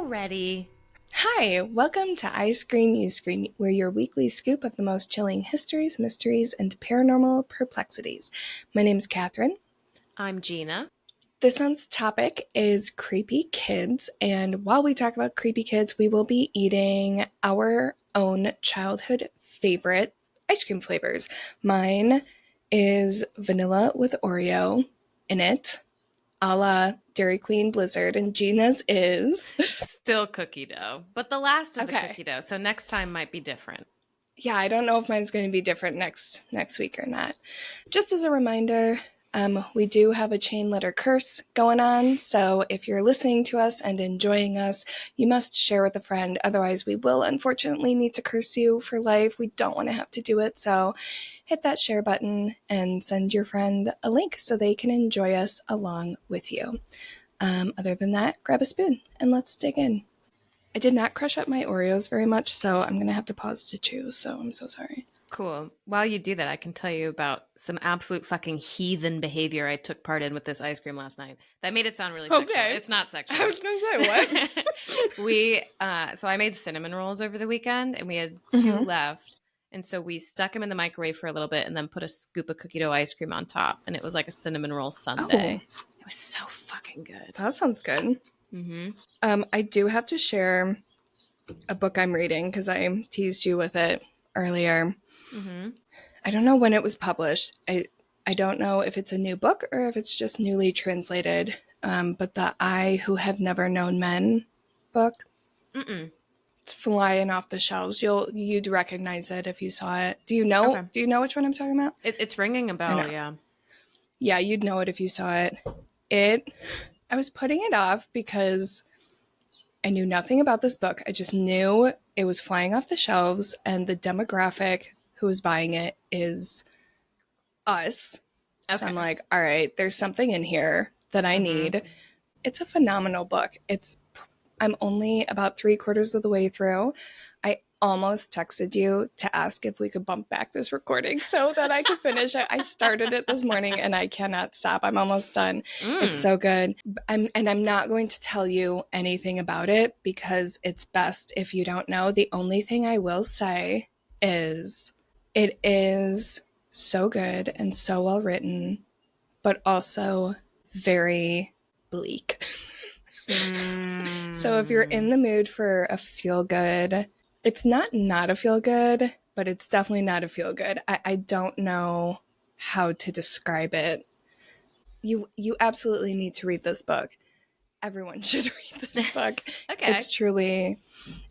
so ready. Hi, welcome to I Scream, You Scream, where your weekly scoop of the most chilling histories, mysteries, and paranormal perplexities. My name's Kathryn. I'm Gina. This month's topic is creepy kids, and while we talk about creepy kids, we will be eating our own childhood favorite ice cream flavors. Mine is vanilla with Oreo in it, a la Dairy Queen Blizzard, and Gina's is Still cookie dough, but the last of the Okay. cookie dough, so next time might be different. Yeah, I don't know if mine's going to be different next week or not. Just as a reminder, we do have a chain letter curse going on, so if you're listening to us and enjoying us, you must share with a friend. Otherwise, we will unfortunately need to curse you for life. We don't want to have to do it, so hit that share button and send your friend a link so they can enjoy us along with you. Other than that, grab a spoon and let's dig in. I did not crush up my Oreos very much, so I'm going to have to pause to chew, so I'm so sorry. Cool. While you do that, I can tell you about some absolute fucking heathen behavior I took part in with this ice cream last night. That made it sound really sexual. Okay. It's not sexual. I was going to say, what? So I made cinnamon rolls over the weekend, and we had two left. And so we stuck them in the microwave for a little bit and then put a scoop of cookie dough ice cream on top. And it was like a cinnamon roll sundae. Oh. It was so fucking good. That sounds good. Mm-hmm. I do have to share a book I'm reading because I teased you with it earlier. Mm-hmm. I don't know when it was published. I don't know if it's a new book or if it's just newly translated. But the I Who Have Never Known Men book. Mm-mm. It's flying off the shelves. You'd recognize it if you saw it. Do you know? Okay. Do you know which one I'm talking about? It's ringing a bell, yeah. Yeah, you'd know it if you saw it. I was putting it off because I knew nothing about this book. I just knew it was flying off the shelves, and the demographic who was buying it is us. Okay. So I'm like, all right, there's something in here that I need. It's a phenomenal book. I'm only about 3/4 of the way through. I almost texted you to ask if we could bump back this recording so that I could finish it. I started it this morning and I cannot stop. I'm almost done. It's so good. I'm not going to tell you anything about it because it's best if you don't know. The only thing I will say is it is so good and so well written, but also very bleak. So if you're in the mood for a feel-good, it's not a feel-good, but it's definitely not a feel-good. I don't know how to describe it. You absolutely need to read this book. Everyone should read this book. Okay. It's truly...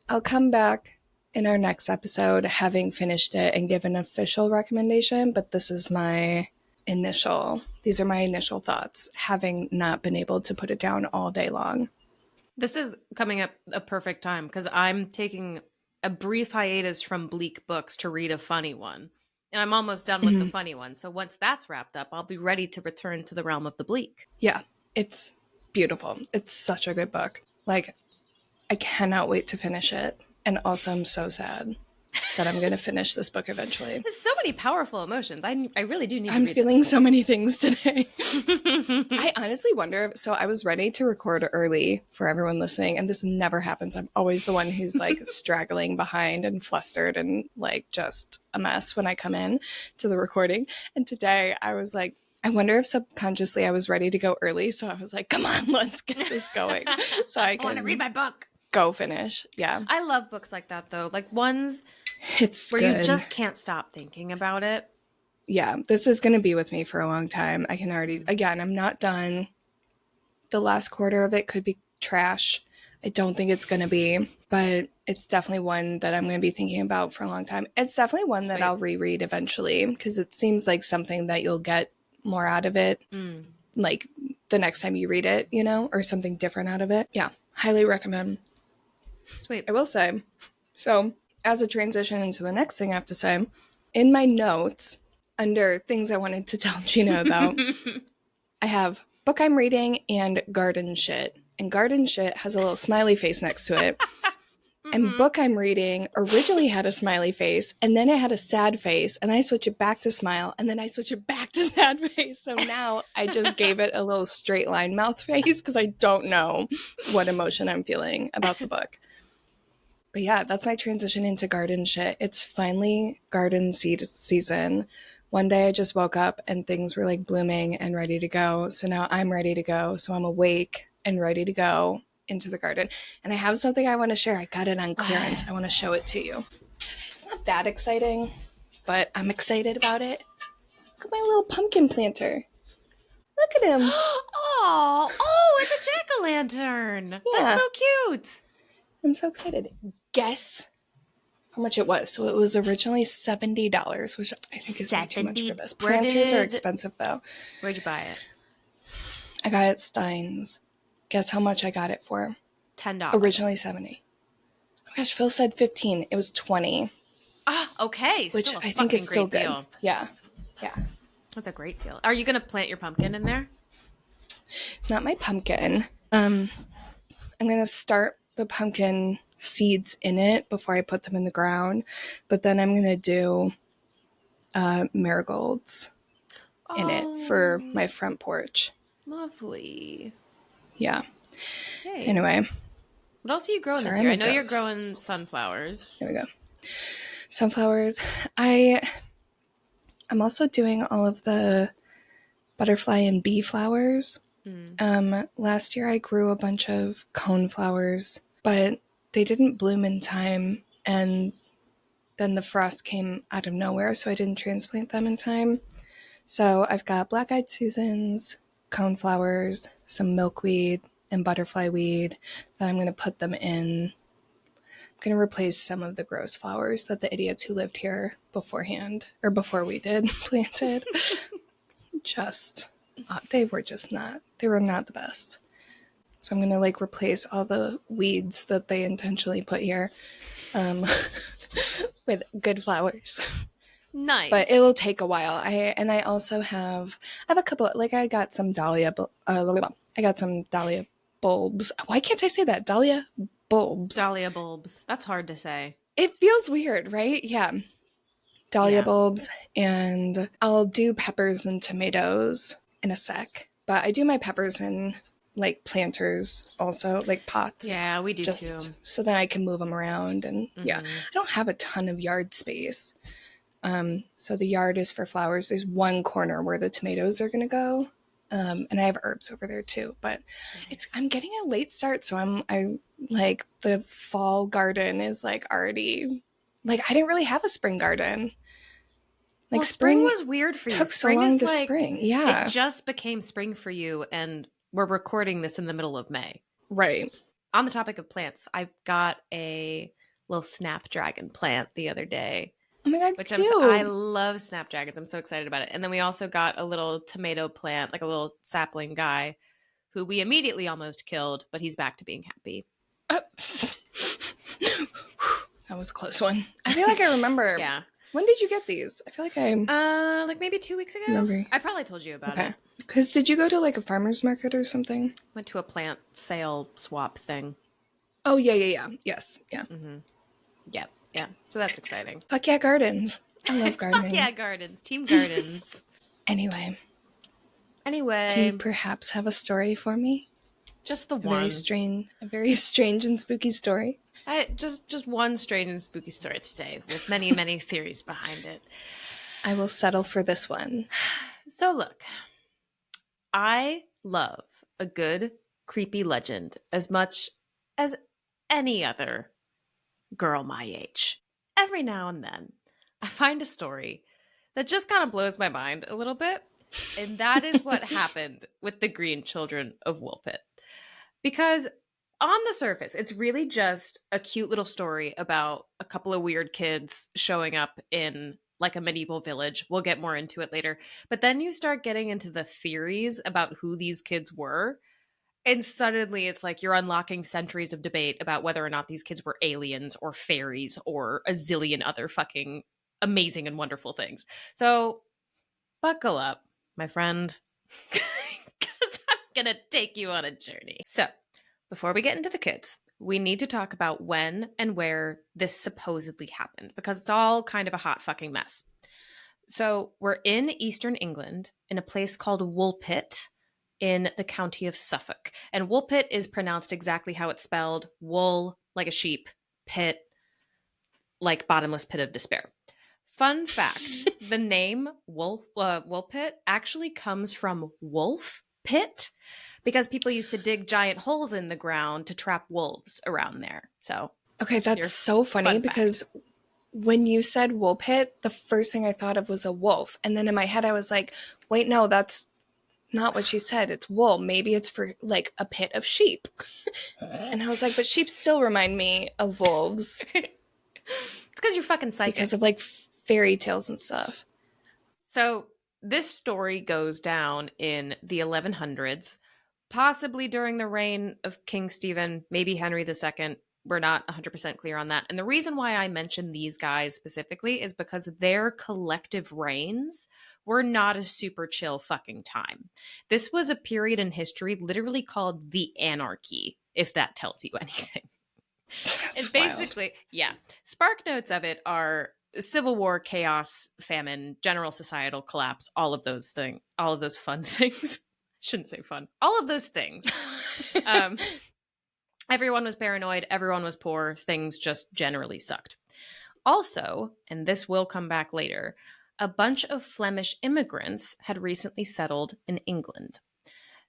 I'll come back in our next episode having finished it and give an official recommendation, but these are my initial thoughts, having not been able to put it down all day long. This is coming up a perfect time because I'm taking a brief hiatus from bleak books to read a funny one. And I'm almost done with the funny one. So once that's wrapped up, I'll be ready to return to the realm of the bleak. Yeah, it's beautiful. It's such a good book. Like, I cannot wait to finish it. And also, I'm so sad that I'm going to finish this book eventually. There's so many powerful emotions. I really do need to I'm read feeling so many things today. I honestly wonder, so I was ready to record early for everyone listening, and this never happens. I'm always the one who's like straggling behind and flustered and like just a mess when I come in to the recording. And today I was like, I wonder if subconsciously I was ready to go early. So I was like, come on, let's get this going. So I want to read my book. Go finish. Yeah. I love books like that though. Like ones it's where good. you just can't stop thinking about it. Yeah, this is going to be with me for a long time. I can already, again, I'm not done. The last quarter of it could be trash. I don't think it's going to be, but it's definitely one that I'm going to be thinking about for a long time. It's definitely one that I'll reread eventually because it seems like something that you'll get more out of it, like the next time you read it, you know, or something different out of it. Yeah, highly recommend. Sweet. I will say, so as a transition into the next thing I have to say, in my notes, under things I wanted to tell Gina about, I have book I'm reading and garden shit. And garden shit has a little smiley face next to it. And book I'm reading originally had a smiley face, and then it had a sad face, and I switch it back to smile, and then I switch it back to sad face. So now I just gave it a little straight line mouth face because I don't know what emotion I'm feeling about the book. But yeah, that's my transition into garden shit. It's finally garden seed season. One day I just woke up and things were like blooming and ready to go. So now I'm ready to go. So I'm awake and ready to go into the garden. And I have something I want to share. I got it on clearance. I want to show it to you. It's not that exciting, but I'm excited about it. Look at my little pumpkin planter. Look at him. Oh, it's a jack-o'-lantern. Yeah. That's so cute. I'm so excited. Guess how much it was. So it was originally $70, which I think is way too much for this. Planters are expensive, though. Where'd you buy it? I got it at Stein's. Guess how much I got it for? $10. Originally $70. Oh my gosh, Phil said $15. It was $20. Ah, okay. Which I think is still good. Deal. Yeah. That's a great deal. Are you going to plant your pumpkin in there? Not my pumpkin. I'm going to start the pumpkin seeds in it before I put them in the ground. But then I'm going to do marigolds in it for my front porch. Lovely. Yeah. Hey. Anyway. What else are you growing this year? I know you're growing sunflowers. There we go. Sunflowers. I'm also doing all of the butterfly and bee flowers. Last year I grew a bunch of coneflowers, but they didn't bloom in time, and then the frost came out of nowhere, so I didn't transplant them in time. So I've got black-eyed Susans, coneflowers, some milkweed, and butterfly weed that I'm going to put them in. I'm going to replace some of the gross flowers that the idiots who lived here beforehand, or before we did, planted. They were not the best. So I'm going to like replace all the weeds that they intentionally put here with good flowers. Nice. But it will take a while. I also have a couple, like I got some dahlia bulbs. Why can't I say that? Dahlia bulbs. Dahlia bulbs. That's hard to say. It feels weird, right? Yeah. Dahlia bulbs, and I'll do peppers and tomatoes in a sec. But I do my peppers in like planters also, like pots. Yeah, we do just too. So that I can move them around. And yeah, I don't have a ton of yard space. So the yard is for flowers. There's one corner where the tomatoes are going to go. And I have herbs over there too, but I'm getting a late start. So I'm like the fall garden is like already, like I didn't really have a spring garden. Like well, spring was weird for you. Took so long to spring. Yeah. It just became spring for you, and we're recording this in the middle of May. Right. On the topic of plants, I got a little snapdragon plant the other day. Oh my God, which cute. I love snapdragons. I'm so excited about it. And then we also got a little tomato plant, like a little sapling guy, who we immediately almost killed, but he's back to being happy. That was a close one. I feel like I remember. Yeah. When did you get these? I feel like like maybe 2 weeks ago. Remember. I probably told you about it. Because did you go to like a farmer's market or something? Went to a plant sale swap thing. Oh, yeah. Yes, yeah. Mm-hmm. Yep. Yeah, so that's exciting. Fuck yeah, gardens. I love gardening. Fuck yeah, gardens. Team gardens. Anyway. Do you perhaps have a story for me? Just the one. A very strange and spooky story. Just one strange and spooky story today with many, many theories behind it. I will settle for this one. So look, I love a good, creepy legend as much as any other girl my age. Every now and then, I find a story that just kind of blows my mind a little bit, and that is what happened with the Green Children of Woolpit. Because on the surface, it's really just a cute little story about a couple of weird kids showing up in like a medieval village. We'll get more into it later. But then you start getting into the theories about who these kids were. And suddenly it's like you're unlocking centuries of debate about whether or not these kids were aliens or fairies or a zillion other fucking amazing and wonderful things. So buckle up, my friend, because I'm going to take you on a journey. So before we get into the kids, we need to talk about when and where this supposedly happened, because it's all kind of a hot fucking mess. So we're in eastern England in a place called Woolpit in the county of Suffolk. And Woolpit is pronounced exactly how it's spelled: wool, like a sheep, pit, like bottomless pit of despair. Fun fact, the name Woolpit actually comes from wolf pit, because people used to dig giant holes in the ground to trap wolves around there. So, Okay, that's so funny because when you said Woolpit, the first thing I thought of was a wolf. And then in my head, I was like, wait, no, that's not what she said. It's wool. Maybe it's for like a pit of sheep. And I was like, but sheep still remind me of wolves. It's because you're fucking psychic. Because of like fairy tales and stuff. So this story goes down in the 1100s, possibly during the reign of King Stephen, maybe Henry II. We're not 100% clear on that. And the reason why I mention these guys specifically is because their collective reigns were not a super chill fucking time. This was a period in history literally called the Anarchy, if that tells you anything. That's And basically, wild. yeah, spark notes of it are civil war, chaos, famine, general societal collapse, all of those things, all of those fun things. Shouldn't say fun. All of those things. Everyone was paranoid. Everyone was poor. Things just generally sucked. Also, and this will come back later, a bunch of Flemish immigrants had recently settled in England.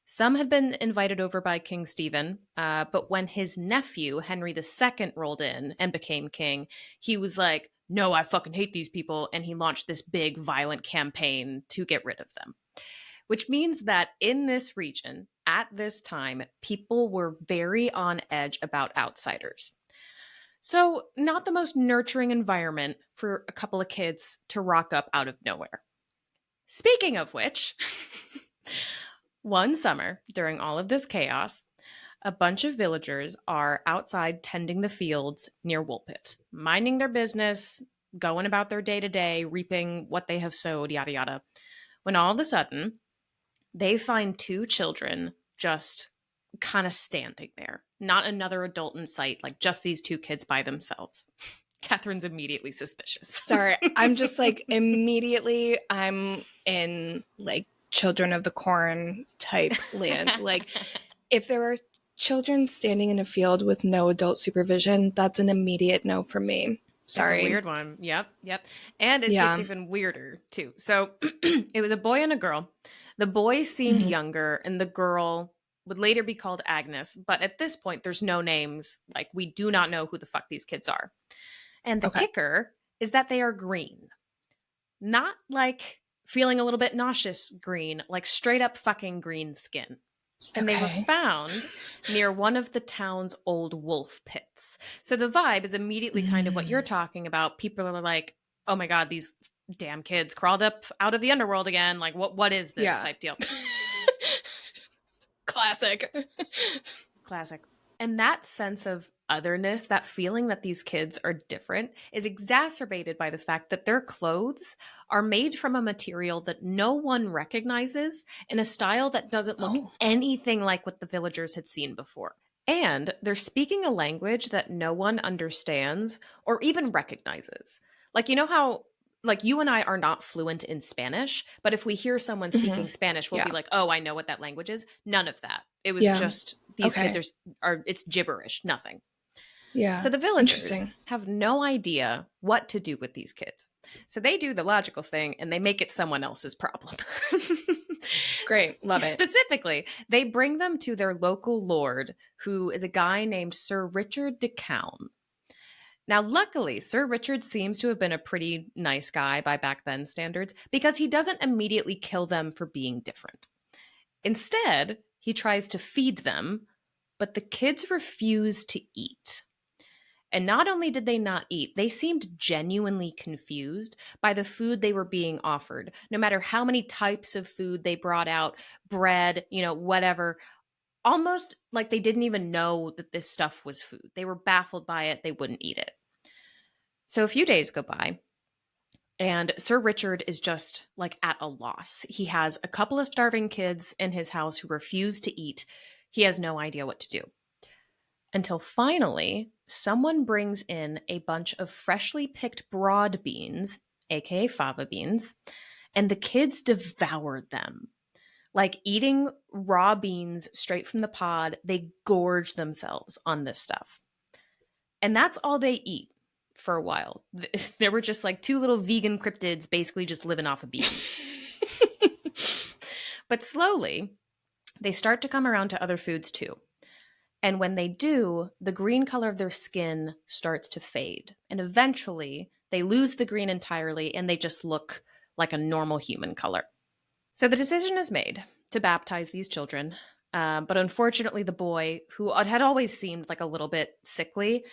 Some had been invited over by King Stephen, but when his nephew, Henry II, rolled in and became king, he was like, no, I fucking hate these people, and he launched this big, violent campaign to get rid of them. Which means that in this region, at this time, people were very on edge about outsiders. So, not the most nurturing environment for a couple of kids to rock up out of nowhere. Speaking of which, one summer, during all of this chaos, a bunch of villagers are outside tending the fields near Woolpit, minding their business, going about their day to day, reaping what they have sowed, yada yada. When all of a sudden, they find two children just kind of standing there. Not another adult in sight, like just these two kids by themselves. Kathryn's immediately suspicious. Sorry, I'm just like immediately I'm in like Children of the Corn type land. Like if there are children standing in a field with no adult supervision, that's an immediate no from me. Sorry. It's a weird one. Yep. And it gets even weirder too. So it was a boy and a girl. The boy seemed younger and the girl would later be called Agnes. But at this point, there's no names. Like, we do not know who the fuck these kids are. And the kicker is that they are green. Not like feeling a little bit nauseous green, like straight up fucking green skin. And they were found near one of the town's old wolf pits. So the vibe is immediately kind of what you're talking about. People are like, oh my God, these damn kids crawled up out of the underworld again. Like, what is this type deal? Classic. And that sense of otherness, that feeling that these kids are different, is exacerbated by the fact that their clothes are made from a material that no one recognizes in a style that doesn't look anything like what the villagers had seen before. And they're speaking a language that no one understands or even recognizes. Like, you know how, like, you and I are not fluent in Spanish, but if we hear someone speaking Spanish, we'll be like, oh, I know what that language is. None of that. It was just, these kids are, it's gibberish, nothing. Yeah. So the villagers have no idea what to do with these kids. So they do the logical thing and they make it someone else's problem. Great. Love it. Specifically, they bring them to their local lord, who is a guy named Sir Richard de Calne. Now, luckily, Sir Richard seems to have been a pretty nice guy by back then standards, because he doesn't immediately kill them for being different. Instead, he tries to feed them, but the kids refuse to eat. And not only did they not eat, they seemed genuinely confused by the food they were being offered. No matter how many types of food they brought out, bread, whatever, almost like they didn't even know that this stuff was food. They were baffled by it. They wouldn't eat it. So a few days go by, and Sir Richard is just like at a loss. He has a couple of starving kids in his house who refuse to eat. He has no idea what to do. until finally someone brings in a bunch of freshly picked broad beans, aka fava beans, and the kids devoured them. Like eating raw beans straight from the pod, they gorge themselves on this stuff. And that's all they eat for a while. There were just like two little vegan cryptids basically just living off of beans. But slowly, they start to come around to other foods too. And when they do, the green color of their skin starts to fade. And eventually, they lose the green entirely and they just look like a normal human color. So the decision is made to baptize these children. But unfortunately, the boy, who had always seemed like a little bit sickly,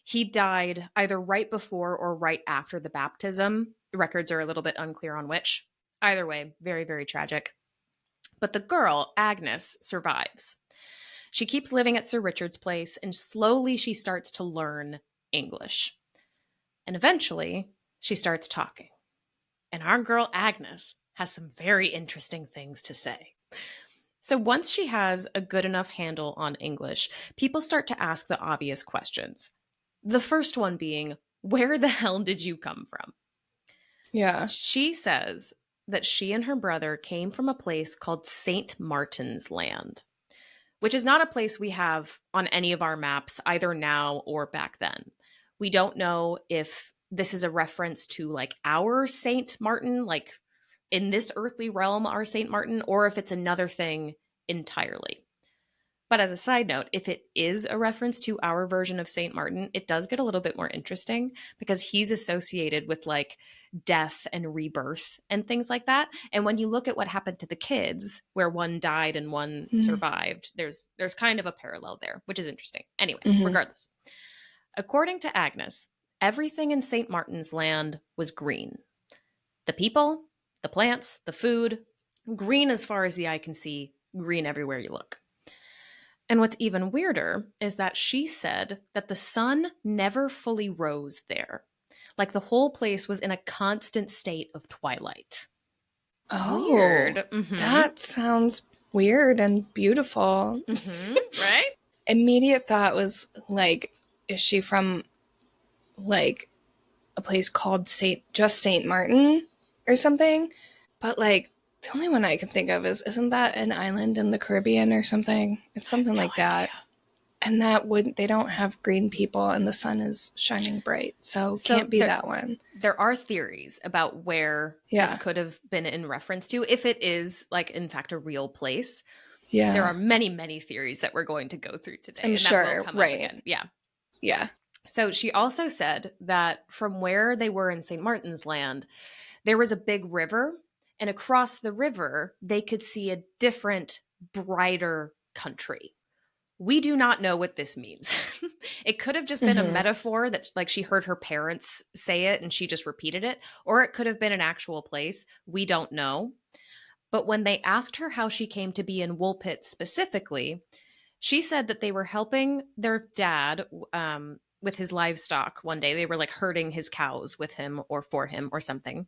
he died either right before or right after the baptism. Records are a little bit unclear on which. Either way, very, very tragic. But the girl, Agnes, survives. She keeps living at Sir Richard's place, and slowly she starts to learn English. And eventually, she starts talking. And our girl, Agnes, has some very interesting things to say. So once she has a good enough handle on English, people start to ask the obvious questions. The first one being, where the hell did you come from? Yeah. She says that she and her brother came from a place called St. Martin's Land, which is not a place we have on any of our maps, either now or back then. We don't know if this is a reference to like our St. Martin, like in this earthly realm, our St. Martin, or if it's another thing entirely. But as a side note, if it is a reference to our version of St. Martin, it does get a little bit more interesting because he's associated with like death and rebirth and things like that. And when you look at what happened to the kids, where one died and one survived, there's kind of a parallel there, which is interesting. Anyway, regardless. According to Agnes, everything in St. Martin's Land was green. The people, the plants, the food, green as far as the eye can see, green everywhere you look. And what's even weirder is that she said that the sun never fully rose there. Like the whole place was in a constant state of twilight. Oh, Weird. That sounds weird and beautiful. Right? Immediate thought was like, is she from like a place called Saint Martin or something? But like the only one I can think of isn't that an island in the Caribbean or something? It's something like that. And they don't have green people and the sun is shining bright. So can't be that one. There are theories about where this could have been in reference to, if it is like in fact a real place. Yeah. There are many, many theories that we're going to go through today. I'm sure. That will come up again. Yeah. Yeah. So she also said that from where they were in St. Martin's Land, there was a big river, and across the river, they could see a different, brighter country. We do not know what this means. It could have just been a metaphor that like she heard her parents say it and she just repeated it, or it could have been an actual place. We don't know. But when they asked her how she came to be in Woolpit specifically, she said that they were helping their dad with his livestock one day. They were like herding his cows with him or for him or something,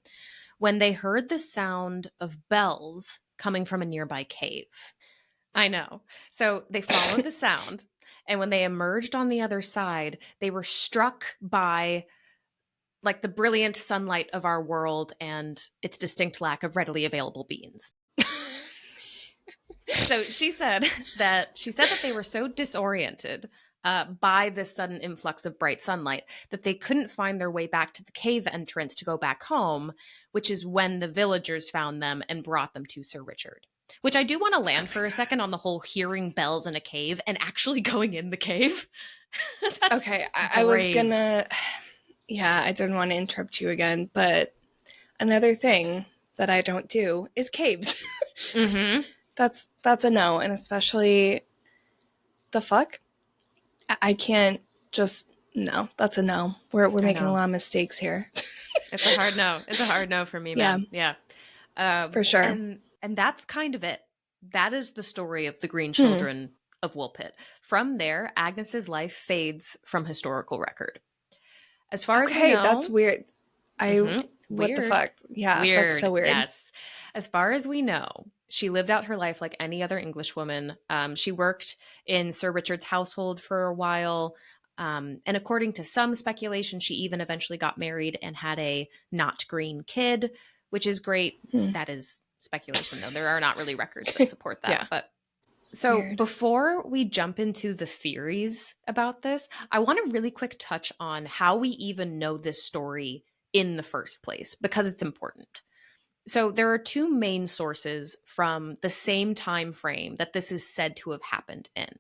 when they heard the sound of bells coming from a nearby cave. I know. So they followed the sound, and when they emerged on the other side, they were struck by like the brilliant sunlight of our world and its distinct lack of readily available beans. So she said that they were so disoriented by this sudden influx of bright sunlight that they couldn't find their way back to the cave entrance to go back home, which is when the villagers found them and brought them to Sir Richard. Which I do want to land for a second on the whole hearing bells in a cave and actually going in the cave. Okay, I was gonna... Yeah, I didn't want to interrupt you again, but another thing that I don't do is caves. That's a no, and especially the fuck? I can't just... No, that's a no. We're making a lot of mistakes here. It's a hard no. It's a hard no for me, man. Yeah. For sure. And that's kind of it. That is the story of the Green Children of Woolpit. From there, Agnes's life fades from historical record. As far as we know... that's weird. What the fuck? Yeah, weird. That's so weird. Yes. As far as we know, She lived out her life like any other English woman. She worked in Sir Richard's household for a while. And according to some speculation, she even eventually got married and had a not green kid, which is great. That is speculation, though. There are not really records that support that. Yeah. But so Weird. before we jump into the theories about this, I want to really quick touch on how we even know this story in the first place, because it's important. So there are two main sources from the same time frame that this is said to have happened in.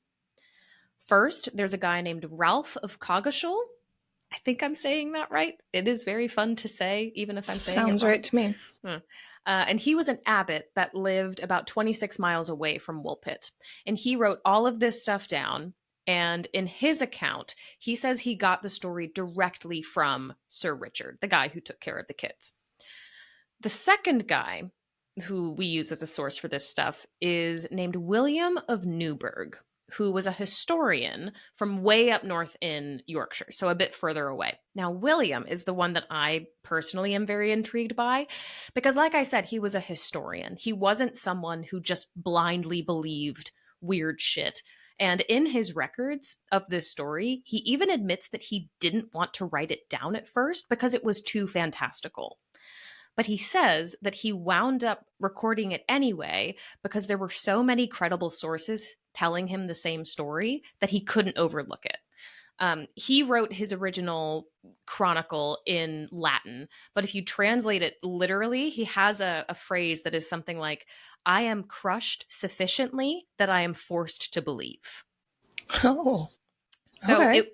First, there's a guy named Ralph of Coggeshall. I think I'm saying that right. It is very fun to say, even if I'm saying it wrong. Sounds right to me. And he was an abbot that lived about 26 miles away from Woolpit. And he wrote all of this stuff down. And in his account, he says he got the story directly from Sir Richard, the guy who took care of the kids. The second guy who we use as a source for this stuff is named William of Newburgh, who was a historian from way up north in Yorkshire, so a bit further away. Now, William is the one that I personally am very intrigued by, because like I said, he was a historian. He wasn't someone who just blindly believed weird shit. And in his records of this story, he even admits that he didn't want to write it down at first because it was too fantastical. But he says that he wound up recording it anyway because there were so many credible sources telling him the same story that he couldn't overlook it. He wrote his original chronicle in Latin, but if you translate it literally, he has a phrase that is something like, "I am crushed sufficiently that I am forced to believe." Oh. So Okay.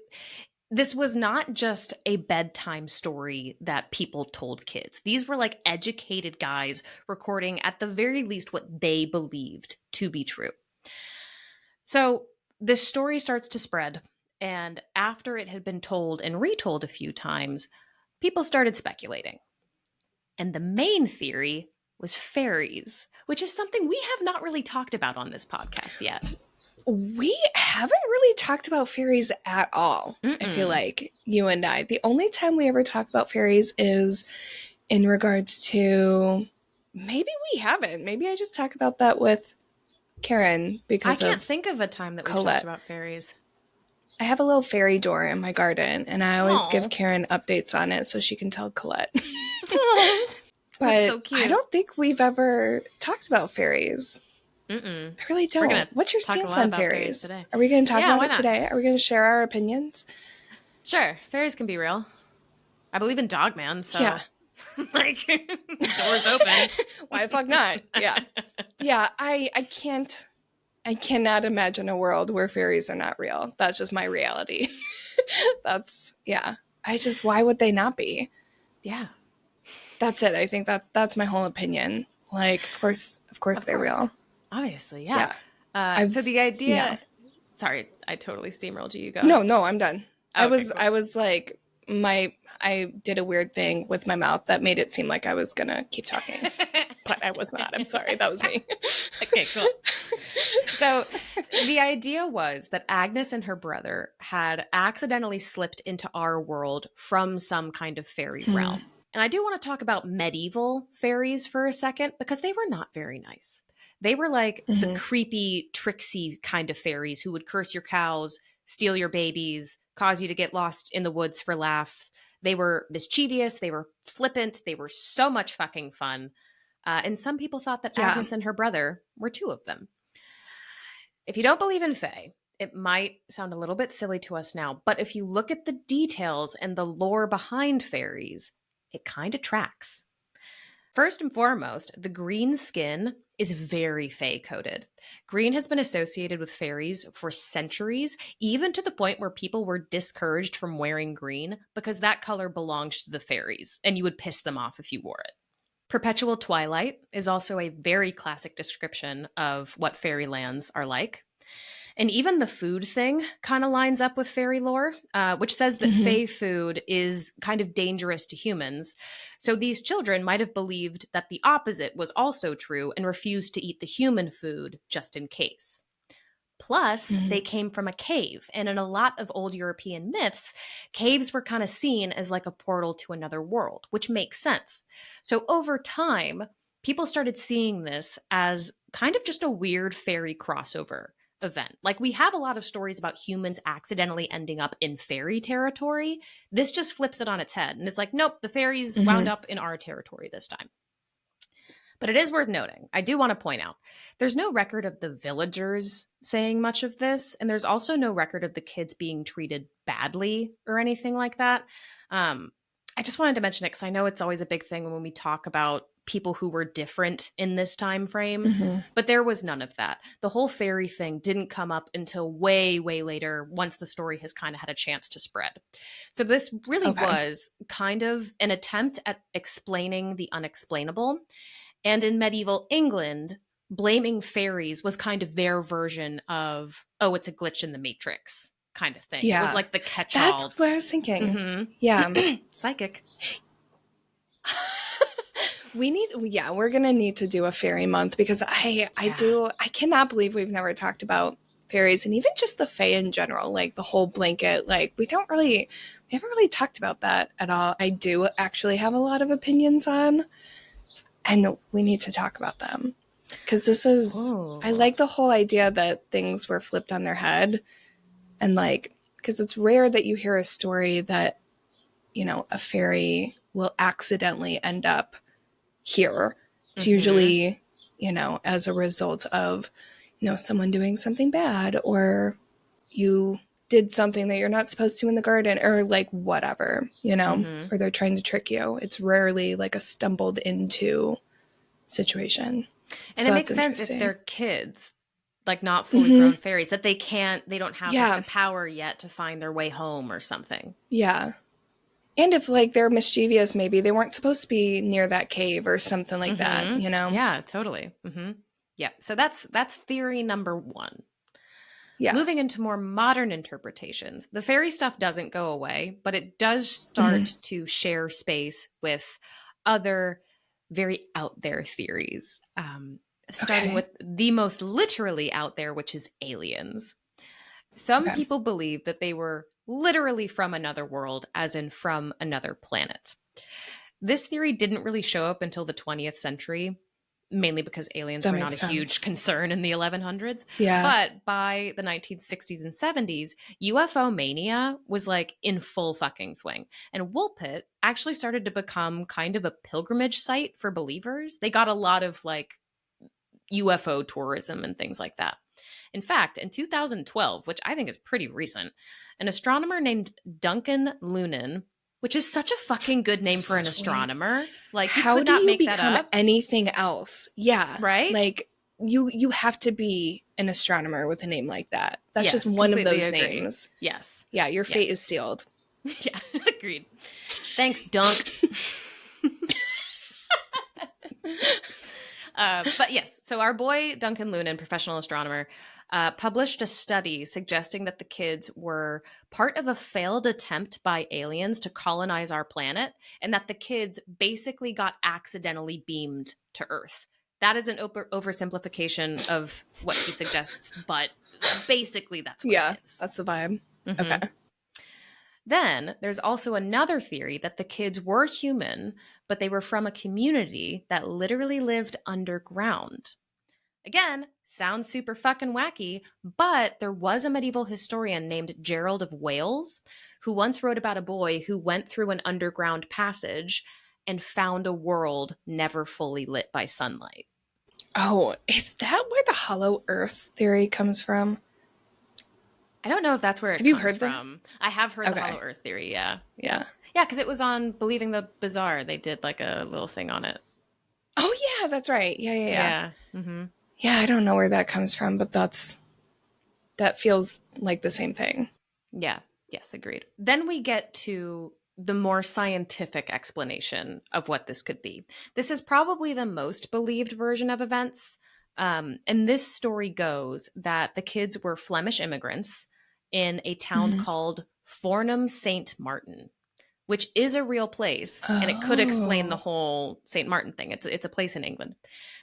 this was not just a bedtime story that people told kids. These were like educated guys recording at the very least what they believed to be true. So this story starts to spread, and after it had been told and retold a few times, people started speculating. And the main theory was fairies, which is something we have not really talked about on this podcast yet. We haven't really talked about fairies at all. I feel like you and I. The only time we ever talk about fairies is in regards to, maybe we haven't. Maybe I just talk about that with Karen because I can't think of a time that we talked about fairies. I have a little fairy door in my garden, and I always Aw. give Karen updates on it so she can tell Colette. But That's so cute. I don't think we've ever talked about fairies. Mm-mm. I really don't. What's your talk a stance lot on about fairies fairies? today. Are we going to talk Yeah, about why it not? today? Are we going to share our opinions? Sure, fairies can be real. I believe in Dogman, so Yeah. like doors open. Why the fuck not? Yeah. Yeah, I cannot imagine a world where fairies are not real. That's just my reality. Why would they not be? Yeah. That's it. I think that's my whole opinion. Like, of course they're real. Obviously, yeah. So the idea. yeah. Sorry, I totally steamrolled you. You go. No, I'm done. Oh, okay, cool. I was like, I did a weird thing with my mouth that made it seem like I was gonna keep talking, but I was not. I'm sorry. That was me. Okay, cool. So the idea was that Agnes and her brother had accidentally slipped into our world from some kind of fairy realm. And I do want to talk about medieval fairies for a second, because they were not very nice. They were like the creepy, tricksy kind of fairies who would curse your cows, steal your babies, cause you to get lost in the woods for laughs. They were mischievous. They were flippant. They were so much fucking fun. And some people thought that Agnes and her brother were two of them. If you don't believe in fae, it might sound a little bit silly to us now, but if you look at the details and the lore behind fairies, it kind of tracks. First and foremost, the green skin is very fae-coded. Green has been associated with fairies for centuries, even to the point where people were discouraged from wearing green because that color belonged to the fairies, and you would piss them off if you wore it. Perpetual twilight is also a very classic description of what fairy lands are like. And even the food thing kind of lines up with fairy lore, which says that fae food is kind of dangerous to humans. So these children might have believed that the opposite was also true and refused to eat the human food just in case. Plus, they came from a cave. And in a lot of old European myths, caves were kind of seen as like a portal to another world, which makes sense. So over time, people started seeing this as kind of just a weird fairy crossover event. Like, we have a lot of stories about humans accidentally ending up in fairy territory. This just flips it on its head. And it's like, nope, the fairies wound up in our territory this time. But it is worth noting, I do want to point out, there's no record of the villagers saying much of this. And there's also no record of the kids being treated badly or anything like that. I just wanted to mention it because I know it's always a big thing when we talk about people who were different in this time frame, but there was none of that. The whole fairy thing didn't come up until way, way later, once the story has kind of had a chance to spread. So this really was kind of an attempt at explaining the unexplainable. And in medieval England, blaming fairies was kind of their version of, oh, it's a glitch in the matrix kind of thing. Yeah. It was like the catch-all. That's what I was thinking. Yeah. Psychic. We're going to need to do a fairy month because I cannot believe we've never talked about fairies and even just the fae in general, like the whole blanket. Like, we haven't really talked about that at all. I do actually have a lot of opinions on, and we need to talk about them because I like the whole idea that things were flipped on their head, and like, because it's rare that you hear a story that, you know, a fairy will accidentally end up here. It's usually, you know, as a result of, you know, someone doing something bad, or you did something that you're not supposed to in the garden, or like whatever, you know, or they're trying to trick you. It's rarely like a stumbled into situation. And so it makes sense if they're kids, like not fully grown fairies, that they don't have like, the power yet to find their way home or something. Yeah. And if like they're mischievous, maybe they weren't supposed to be near that cave or something like that, you know? Yeah, totally. Yeah. So that's theory number one. Yeah. Moving into more modern interpretations, the fairy stuff doesn't go away, but it does start to share space with other very out there theories. Starting with the most literally out there, which is aliens. Some people believe that they were literally from another world, as in from another planet. This theory didn't really show up until the 20th century, mainly because aliens were not a huge concern in the 1100s. Yeah. But by the 1960s and 70s, UFO mania was like in full fucking swing. And Woolpit actually started to become kind of a pilgrimage site for believers. They got a lot of like UFO tourism and things like that. In fact, in 2012, which I think is pretty recent, an astronomer named Duncan Lunan, which is such a fucking good name for an astronomer. Like, you could not make that up. How do you become anything else? Yeah. Right? Like, you have to be an astronomer with a name like that. That's just one of those names. Yes. Yeah, your fate is sealed. Yeah, agreed. Thanks, Dunk. But yes, so our boy Duncan Lunan, professional astronomer, published a study suggesting that the kids were part of a failed attempt by aliens to colonize our planet, and that the kids basically got accidentally beamed to Earth. That is an oversimplification of what he suggests, but basically that's what it is. That's the vibe. Okay. Then there's also another theory that the kids were human, but they were from a community that literally lived underground. Again, sounds super fucking wacky, but there was a medieval historian named Gerald of Wales who once wrote about a boy who went through an underground passage and found a world never fully lit by sunlight. Oh, is that where the hollow earth theory comes from? I don't know if that's where it comes from. I have heard the hollow earth theory, yeah. Yeah, because it was on Believing the Bizarre. They did like a little thing on it. Oh, yeah, that's right. Yeah. Yeah, I don't know where that comes from, but that feels like the same thing. Yeah. Yes, agreed. Then we get to the more scientific explanation of what this could be. This is probably the most believed version of events. And this story goes that the kids were Flemish immigrants in a town called Fornham St. Martin, which is a real place. And it could explain the whole St. Martin thing. It's a place in England.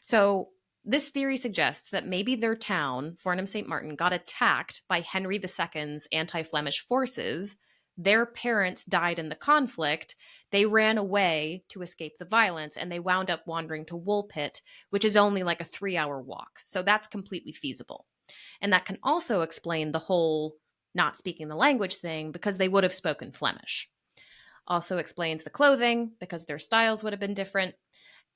So this theory suggests that maybe their town, Fornham St. Martin, got attacked by Henry II's anti-Flemish forces their parents died in the conflict, they ran away to escape the violence, and they wound up wandering to Woolpit, which is only like a 3-hour walk. So that's completely feasible. And that can also explain the whole not speaking the language thing, because they would have spoken Flemish. Also explains the clothing, because their styles would have been different.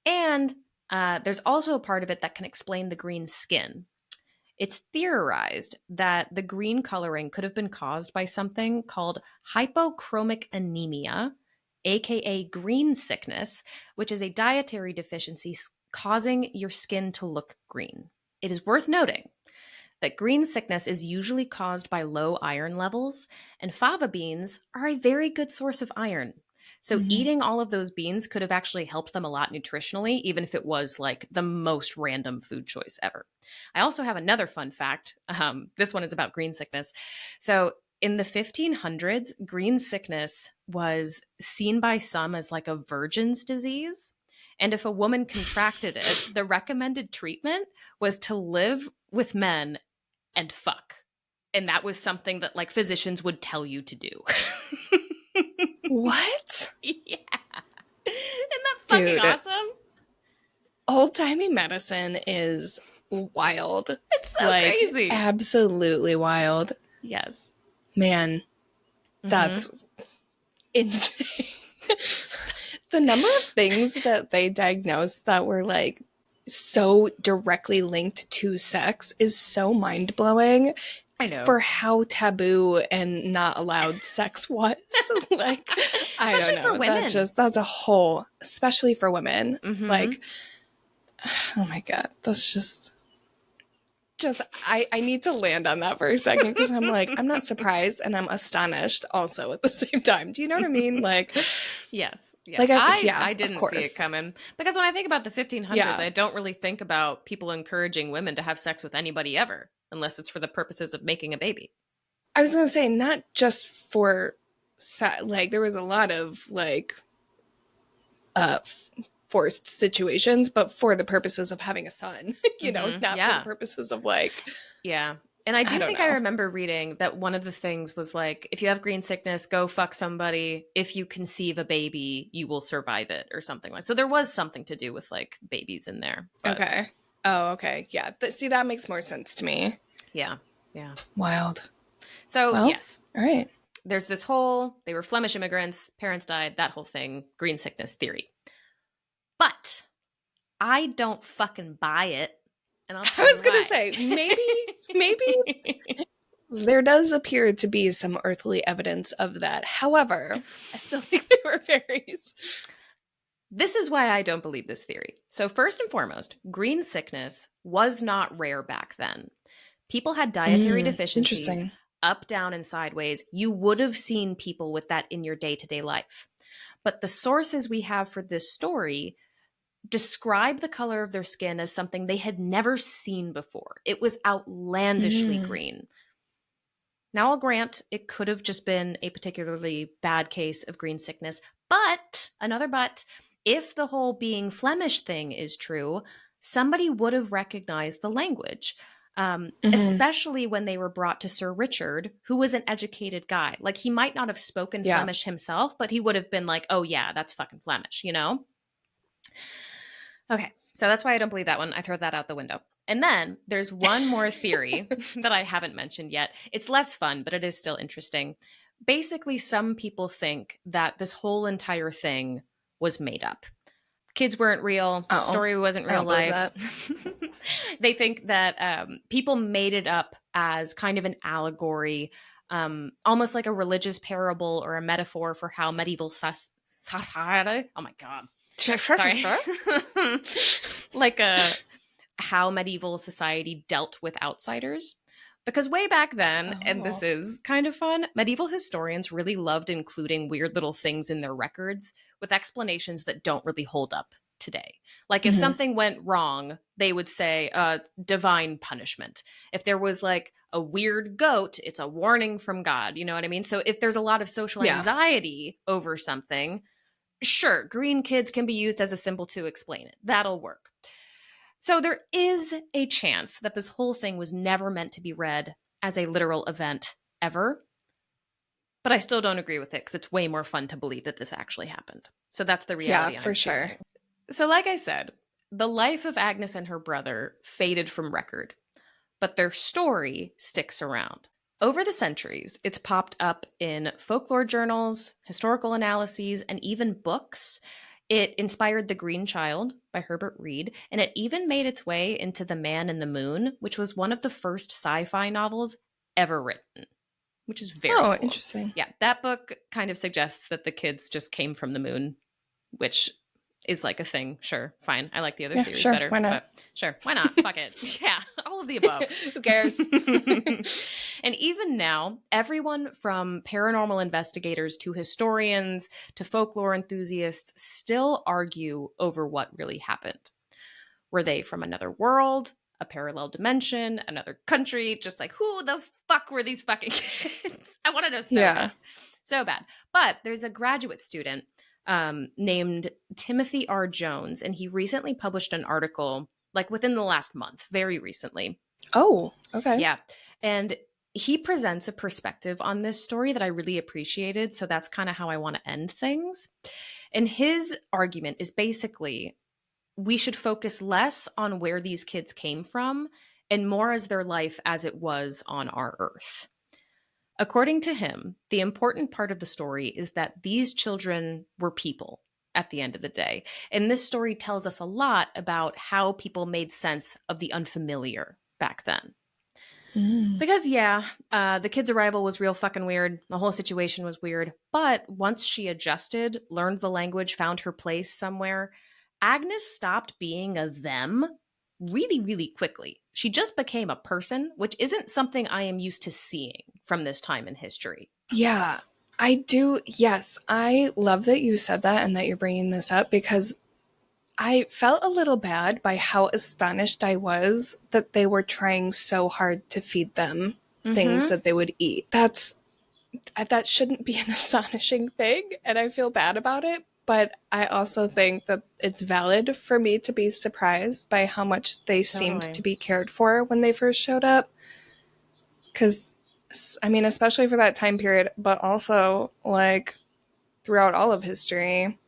And there's also a part of it that can explain the green skin. It's theorized that the green coloring could have been caused by something called hypochromic anemia, aka green sickness, which is a dietary deficiency causing your skin to look green. It is worth noting that green sickness is usually caused by low iron levels, and fava beans are a very good source of iron. So eating all of those beans could have actually helped them a lot nutritionally, even if it was like the most random food choice ever. I also have another fun fact. This one is about green sickness. So in the 1500s, green sickness was seen by some as like a virgin's disease. And if a woman contracted it, the recommended treatment was to live with men and fuck. And that was something that like physicians would tell you to do. What? Yeah. Isn't that fucking Dude, awesome? old-timey medicine is wild. It's so like, crazy. Absolutely wild. Yes. Man, that's insane. The number of things that they diagnosed that were like so directly linked to sex is so mind-blowing. I know. For how taboo and not allowed sex was. Like, I don't know. For women. That's a whole, especially for women. Mm-hmm. Like, oh my God. That's just I need to land on that for a second, because I'm like, I'm not surprised and I'm astonished also at the same time. Do you know what I mean? Like, yes. Like I didn't see it coming, because when I think about the 1500s, I don't really think about people encouraging women to have sex with anybody ever, unless it's for the purposes of making a baby. I was going to say, not just for, like, there was a lot of, like, forced situations, but for the purposes of having a son, you know, not for the purposes of, like... Yeah. And I think I remember reading that one of the things was, like, if you have green sickness, go fuck somebody. If you conceive a baby, you will survive it, or something like. So there was something to do with, like, babies in there. But... Okay. Oh, okay. Yeah. See, that makes more sense to me. Yeah. Yeah. Wild. So, well, yes. All right. There's this whole, they were Flemish immigrants, parents died, that whole thing, green sickness theory. But I don't fucking buy it. And I'll tell I was you going to say, maybe there does appear to be some earthly evidence of that. However, I still think they were fairies. This is why I don't believe this theory. So first and foremost, green sickness was not rare back then. People had dietary deficiencies, up, down, and sideways. You would have seen people with that in your day-to-day life. But the sources we have for this story describe the color of their skin as something they had never seen before. It was outlandishly green. Now, I'll grant it could have just been a particularly bad case of green sickness, but, another but, if the whole being Flemish thing is true, somebody would have recognized the language, especially when they were brought to Sir Richard, who was an educated guy. Like, he might not have spoken Flemish himself, but he would have been like, oh yeah, that's fucking Flemish, you know? Okay, so that's why I don't believe that one. I throw that out the window. And then there's one more theory that I haven't mentioned yet. It's less fun, but it is still interesting. Basically, some people think that this whole entire thing was made up. Kids weren't real. The story wasn't real life. They think that people made it up as kind of an allegory, almost like a religious parable or a metaphor for how medieval society... Oh my God. Sorry. Like how medieval society dealt with outsiders. Because way back then, and this is kind of fun, medieval historians really loved including weird little things in their records with explanations that don't really hold up today. Like if something went wrong, they would say divine punishment. If there was like a weird goat, it's a warning from God. You know what I mean? So if there's a lot of social anxiety over something, sure, green kids can be used as a symbol to explain it. That'll work. So there is a chance that this whole thing was never meant to be read as a literal event ever. But I still don't agree with it because it's way more fun to believe that this actually happened. So that's the Yeah, reality for I'm sure. choosing. So like I said, the life of Agnes and her brother faded from record, but their story sticks around. Over the centuries, it's popped up in folklore journals, historical analyses, and even books. It inspired The Green Child by Herbert Reed, and it even made its way into The Man in the Moon, which was one of the first sci-fi novels ever written, which is very Oh, cool. interesting. Yeah, that book kind of suggests that the kids just came from the moon, which is like a thing. Sure, fine. I like the other Yeah, theories sure. better, Why not? but sure, why not? Fuck it. Yeah, all of the above. Who cares? And even now, everyone from paranormal investigators to historians to folklore enthusiasts still argue over what really happened. Were they from another world, a parallel dimension, another country? Just like, who the fuck were these fucking kids? I want to know so Yeah. bad. So bad. But there's a graduate student named Timothy R. Jones, and he recently published an article, like within the last month, very recently. Oh, okay. Yeah. And he presents a perspective on this story that I really appreciated. So that's kind of how I want to end things. And his argument is basically we should focus less on where these kids came from and more as their life as it was on our earth. According to him, the important part of the story is that these children were people at the end of the day. And this story tells us a lot about how people made sense of the unfamiliar back then. Because, yeah, the kid's arrival was real fucking weird. The whole situation was weird. But once she adjusted, learned the language, found her place somewhere, Agnes stopped being a them really, really quickly. She just became a person, which isn't something I am used to seeing from this time in history. Yeah, I do. Yes, I love that you said that and that you're bringing this up because I felt a little bad by how astonished I was that they were trying so hard to feed them things that they would eat. That shouldn't be an astonishing thing, and I feel bad about it. But I also think that it's valid for me to be surprised by how much they seemed to be cared for when they first showed up. Because, I mean, especially for that time period, but also, like, throughout all of history,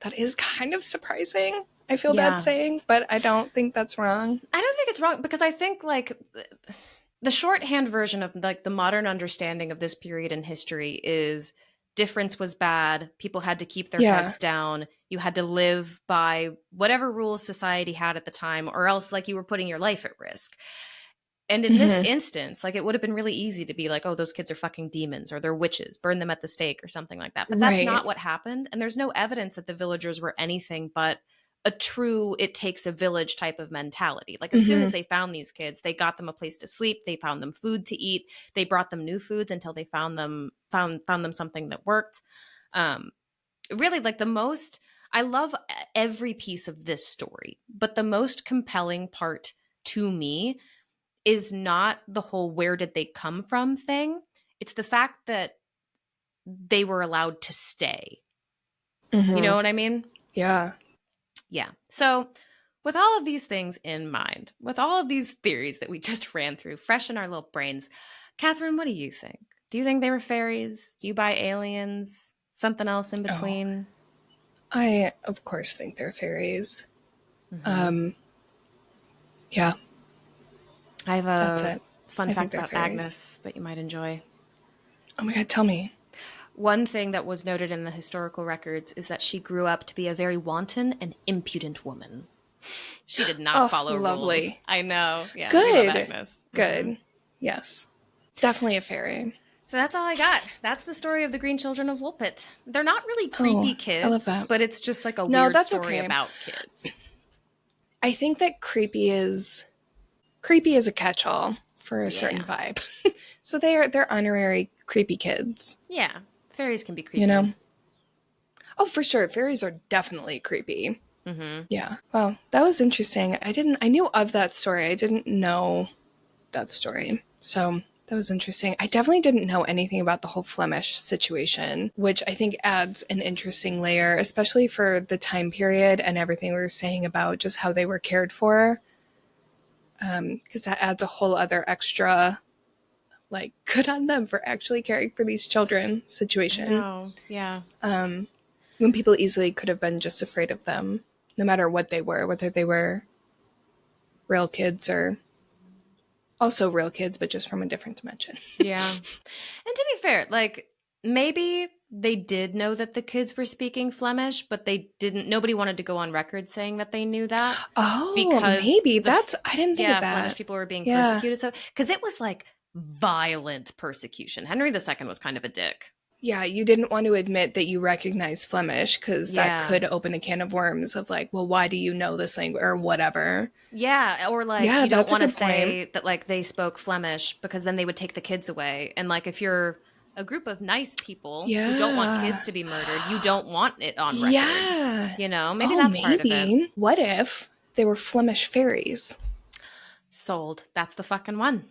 that is kind of surprising. I feel bad saying, but I don't think that's wrong. I don't think it's wrong because I think, like, the shorthand version of, like, the modern understanding of this period in history is difference was bad. People had to keep their heads down. You had to live by whatever rules society had at the time, or else, like, you were putting your life at risk. And in this instance, like, it would have been really easy to be like, oh, those kids are fucking demons or they're witches, burn them at the stake or something like that. But that's not what happened. And there's no evidence that the villagers were anything but a true it takes a village type of mentality. Like, as soon as they found these kids, they got them a place to sleep, they found them food to eat, they brought them new foods until they found them something that worked. Really, like, the most, I love every piece of this story, but the most compelling part to me is not the whole where did they come from thing. It's the fact that they were allowed to stay. You know what I mean? Yeah. Yeah. So, with all of these things in mind, with all of these theories that we just ran through, fresh in our little brains, Kathryn, what do you think? Do you think they were fairies? Do you buy aliens? Something else in between? I, of course, think they're fairies. Yeah. I have That's a it. fun I fact think they're about fairies. Agnes that you might enjoy. Oh my god, tell me. One thing that was noted in the historical records is that she grew up to be a very wanton and impudent woman. She did not follow lovely. rules. I know. Yeah, Good. we love Agnes. Good. Yes. Definitely a fairy. So that's all I got. That's the story of the Green Children of Woolpit. They're not really creepy kids, I love that. but it's just like a weird story okay. about kids. I think that creepy is a catch-all for a certain vibe. So they're honorary creepy kids. Yeah, fairies can be creepy. You know? Oh, for sure. Fairies are definitely creepy. Yeah. Well, that was interesting. I knew of that story. I didn't know that story. So that was interesting. I definitely didn't know anything about the whole Flemish situation, which I think adds an interesting layer, especially for the time period and everything we were saying about just how they were cared for. Because that adds a whole other extra like, good on them for actually caring for these children situation. I know. Yeah. When people easily could have been just afraid of them, no matter what they were, whether they were real kids or also real kids, but just from a different dimension. Yeah. And to be fair, like, maybe they did know that the kids were speaking Flemish, but they didn't, nobody wanted to go on record saying that they knew that. Oh, Because maybe. I didn't think of that. Flemish people were being Yeah. persecuted. So, because it was like violent persecution. Henry II was kind of a dick. Yeah, you didn't want to admit that you recognize Flemish because Yeah. that could open a can of worms of like, well, why do you know this language or whatever? Yeah, or like Yeah, you don't that's a want to good point. say that like they spoke Flemish because then they would take the kids away. And like if you're a group of nice people who don't want Yeah. kids to be murdered, you don't want it on record. Yeah. You know, maybe that's part of it. What if they were Flemish fairies? Sold. That's the fucking one.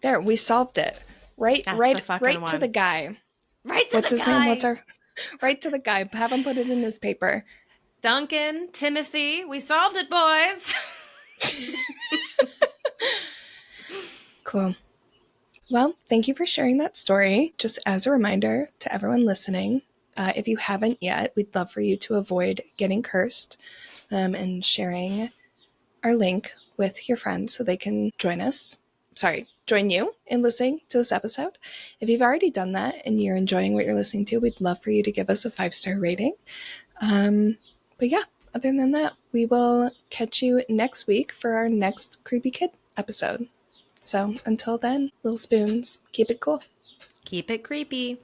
There, we solved it. Right, That's right, the fucking right one. to the guy. Right to What's the his guy. name? What's our right to the guy? Have him put it in his paper. Duncan, Timothy, we solved it, boys. Cool. Well, thank you for sharing that story. Just as a reminder to everyone listening, if you haven't yet, we'd love for you to avoid getting cursed and sharing our link with your friends so they can join you in listening to this episode. If you've already done that and you're enjoying what you're listening to, we'd love for you to give us a 5-star rating. But yeah, other than that, we will catch you next week for our next Creepy Kid episode. So until then, little spoons, keep it cool. Keep it creepy.